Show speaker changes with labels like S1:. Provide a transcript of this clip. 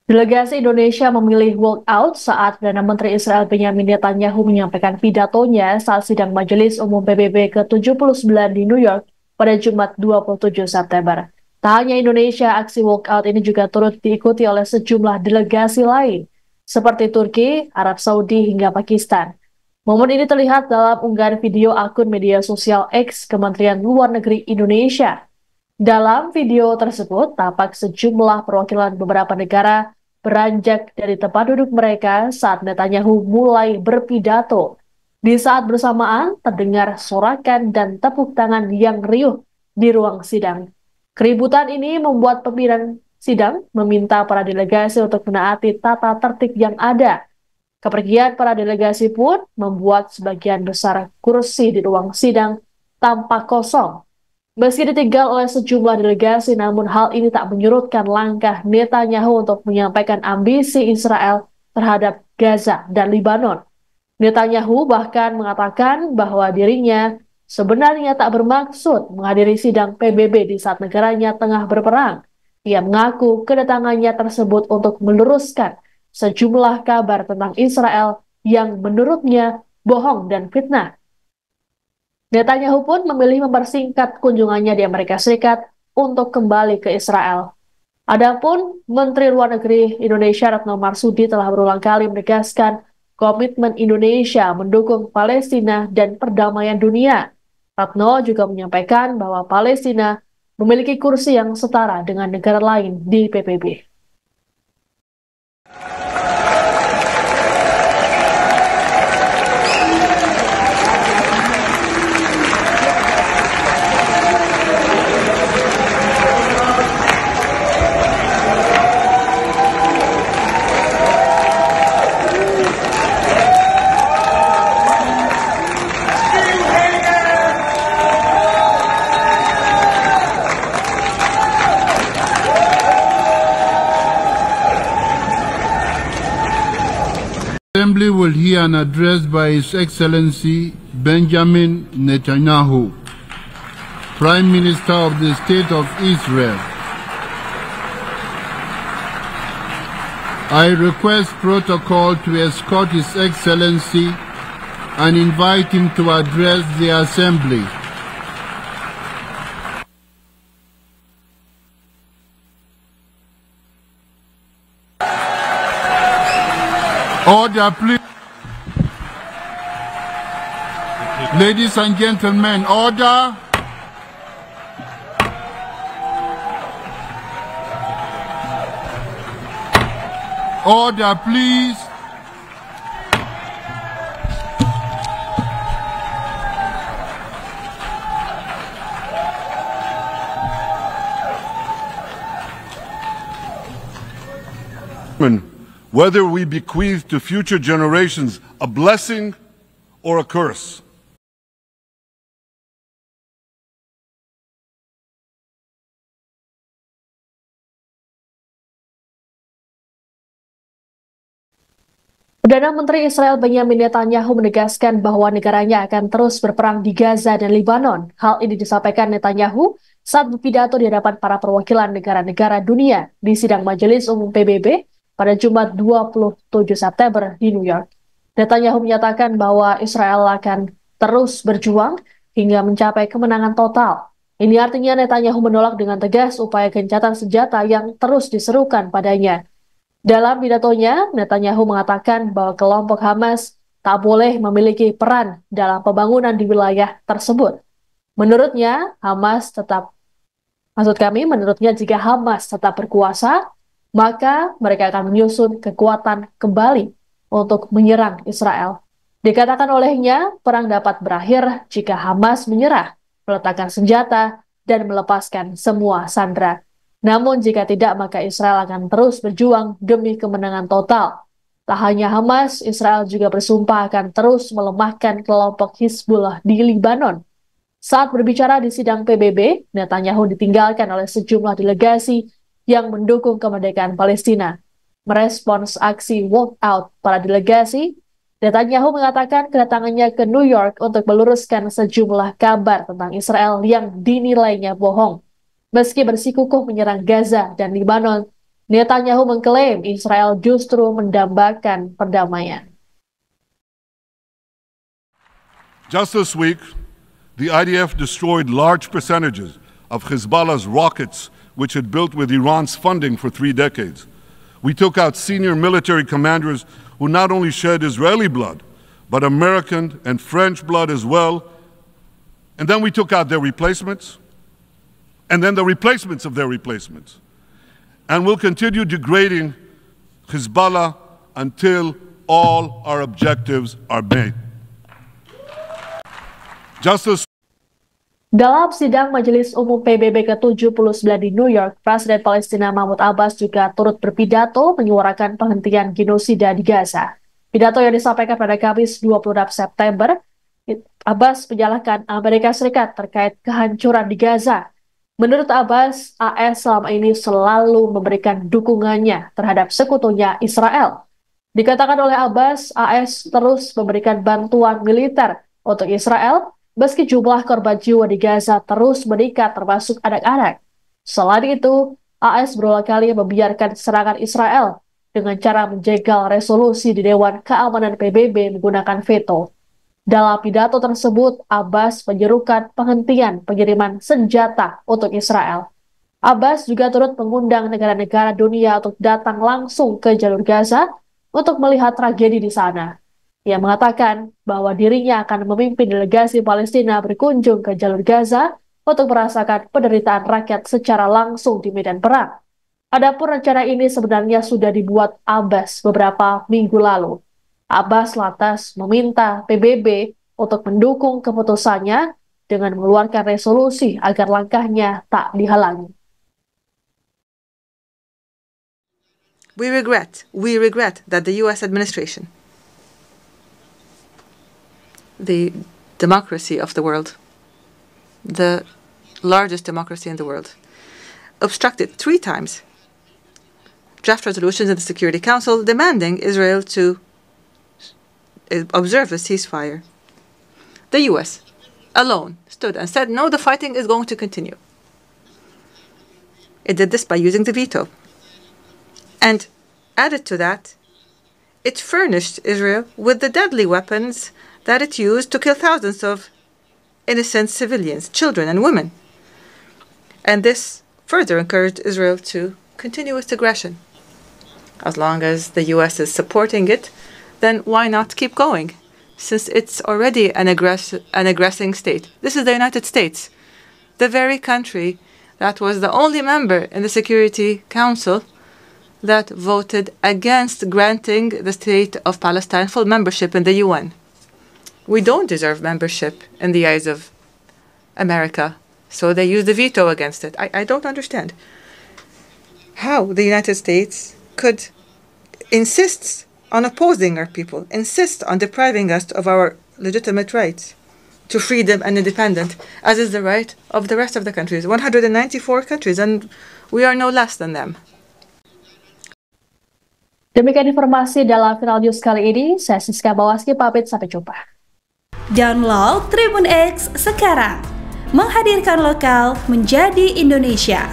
S1: Delegasi Indonesia memilih walkout saat Perdana Menteri Israel Benyamin Netanyahu menyampaikan pidatonya saat sidang Majelis Umum PBB ke-79 di New York pada Jumat 27 September. Tak hanya Indonesia, aksi walkout ini juga turut diikuti oleh sejumlah delegasi lain, seperti Turki, Arab Saudi, hingga Pakistan. Momen ini terlihat dalam unggahan video akun media sosial X Kementerian Luar Negeri Indonesia. Dalam video tersebut, tampak sejumlah perwakilan beberapa negara beranjak dari tempat duduk mereka saat Netanyahu mulai berpidato. Di saat bersamaan, terdengar sorakan dan tepuk tangan yang riuh di ruang sidang. Keributan ini membuat pimpinan sidang meminta para delegasi untuk menaati tata tertib yang ada. Kepergian para delegasi pun membuat sebagian besar kursi di ruang sidang tampak kosong. Meski ditinggal oleh sejumlah delegasi, namun hal ini tak menyurutkan langkah Netanyahu untuk menyampaikan ambisi Israel terhadap Gaza dan Lebanon. Netanyahu bahkan mengatakan bahwa dirinya sebenarnya tak bermaksud menghadiri sidang PBB di saat negaranya tengah berperang. Ia mengaku kedatangannya tersebut untuk meluruskan sejumlah kabar tentang Israel yang menurutnya bohong dan fitnah. Netanyahu pun memilih mempersingkat kunjungannya di Amerika Serikat untuk kembali ke Israel. Adapun Menteri Luar Negeri Indonesia Retno Marsudi telah berulang kali menegaskan komitmen Indonesia mendukung Palestina dan perdamaian dunia. Retno juga menyampaikan bahwa Palestina memiliki kursi yang setara dengan negara lain di PBB.
S2: Assembly will hear an address by His Excellency Benjamin Netanyahu, Prime Minister of the State of Israel. I request protocol to escort His Excellency and invite him to address the Assembly. Order, please. Ladies and gentlemen, order. Order, please.
S3: Whether we bequeath to future generations a blessing or a curse.
S1: Perdana Menteri Israel Benyamin Netanyahu menegaskan bahwa negaranya akan terus berperang di Gaza dan Lebanon. Hal ini disampaikan Netanyahu saat berpidato di hadapan para perwakilan negara-negara dunia di sidang Majelis Umum PBB pada Jumat 27 September di New York. Netanyahu menyatakan bahwa Israel akan terus berjuang hingga mencapai kemenangan total. Ini artinya Netanyahu menolak dengan tegas upaya gencatan senjata yang terus diserukan padanya. Dalam pidatonya, Netanyahu mengatakan bahwa kelompok Hamas tak boleh memiliki peran dalam pembangunan di wilayah tersebut. Menurutnya, menurutnya jika Hamas tetap berkuasa, maka mereka akan menyusun kekuatan kembali untuk menyerang Israel. Dikatakan olehnya, perang dapat berakhir jika Hamas menyerah, meletakkan senjata, dan melepaskan semua sandera. Namun jika tidak, maka Israel akan terus berjuang demi kemenangan total. Tak hanya Hamas, Israel juga bersumpah akan terus melemahkan kelompok Hizbullah di Lebanon. Saat berbicara di sidang PBB, Netanyahu ditinggalkan oleh sejumlah delegasi yang mendukung kemerdekaan Palestina. Merespons aksi walkout para delegasi, Netanyahu mengatakan kedatangannya ke New York untuk meluruskan sejumlah kabar tentang Israel yang dinilainya bohong. Meski bersikukuh menyerang Gaza dan Lebanon, Netanyahu mengklaim Israel justru mendambakan perdamaian.
S3: Just this week, the IDF destroyed large percentages of Hezbollah's rockets, which it built with Iran's funding for 3 decades. We took out senior military commanders who not only shed Israeli blood, but American and French blood as well. And then we took out their replacements, and then the replacements of their replacements. And we'll continue degrading Hezbollah until all our objectives are met.
S1: Dalam sidang Majelis Umum PBB ke-79 di New York, Presiden Palestina Mahmud Abbas juga turut berpidato menyuarakan penghentian genosida di Gaza. Pidato yang disampaikan pada Kamis 26 September, Abbas menyalahkan Amerika Serikat terkait kehancuran di Gaza. Menurut Abbas, AS selama ini selalu memberikan dukungannya terhadap sekutunya Israel. Dikatakan oleh Abbas, AS terus memberikan bantuan militer untuk Israel, meski jumlah korban jiwa di Gaza terus meningkat termasuk anak-anak. Selain itu, AS berulang kali membiarkan serangan Israel dengan cara menjegal resolusi di Dewan Keamanan PBB menggunakan veto. Dalam pidato tersebut, Abbas menyerukan penghentian pengiriman senjata untuk Israel. Abbas juga turut mengundang negara-negara dunia untuk datang langsung ke jalur Gaza untuk melihat tragedi di sana. Ia mengatakan bahwa dirinya akan memimpin delegasi Palestina berkunjung ke jalur Gaza untuk merasakan penderitaan rakyat secara langsung di medan perang. Adapun rencana ini sebenarnya sudah dibuat Abbas beberapa minggu lalu. Abbas lantas meminta PBB untuk mendukung keputusannya dengan mengeluarkan resolusi agar langkahnya tak dihalangi.
S4: We regret that the U.S. administration, the democracy of the world, the largest democracy in the world, obstructed 3 times draft resolutions in the Security Council demanding Israel to observe a ceasefire. The U.S. alone stood and said, no, the fighting is going to continue. It did this by using the veto. And added to that, it furnished Israel with the deadly weapons that it used to kill thousands of innocent civilians, children and women. And this further encouraged Israel to continue its aggression. As long as the U.S. is supporting it, then why not keep going, since it's already an aggressing state? This is the United States, the very country that was the only member in the Security Council that voted against granting the State of Palestine full membership in the UN. We don't deserve membership in the eyes of America, so they use the veto against it. I don't understand how the United States could insist on opposing our people, insist on depriving us of our legitimate rights to freedom and independence, as is the right of the rest of the countries, 194 countries, and we are no less than them.
S1: Demikian informasi dalam Final News kali ini. Saya Siska Bawaski pamit, sampai jumpa.
S5: Download Tribun X sekarang, menghadirkan lokal menjadi Indonesia.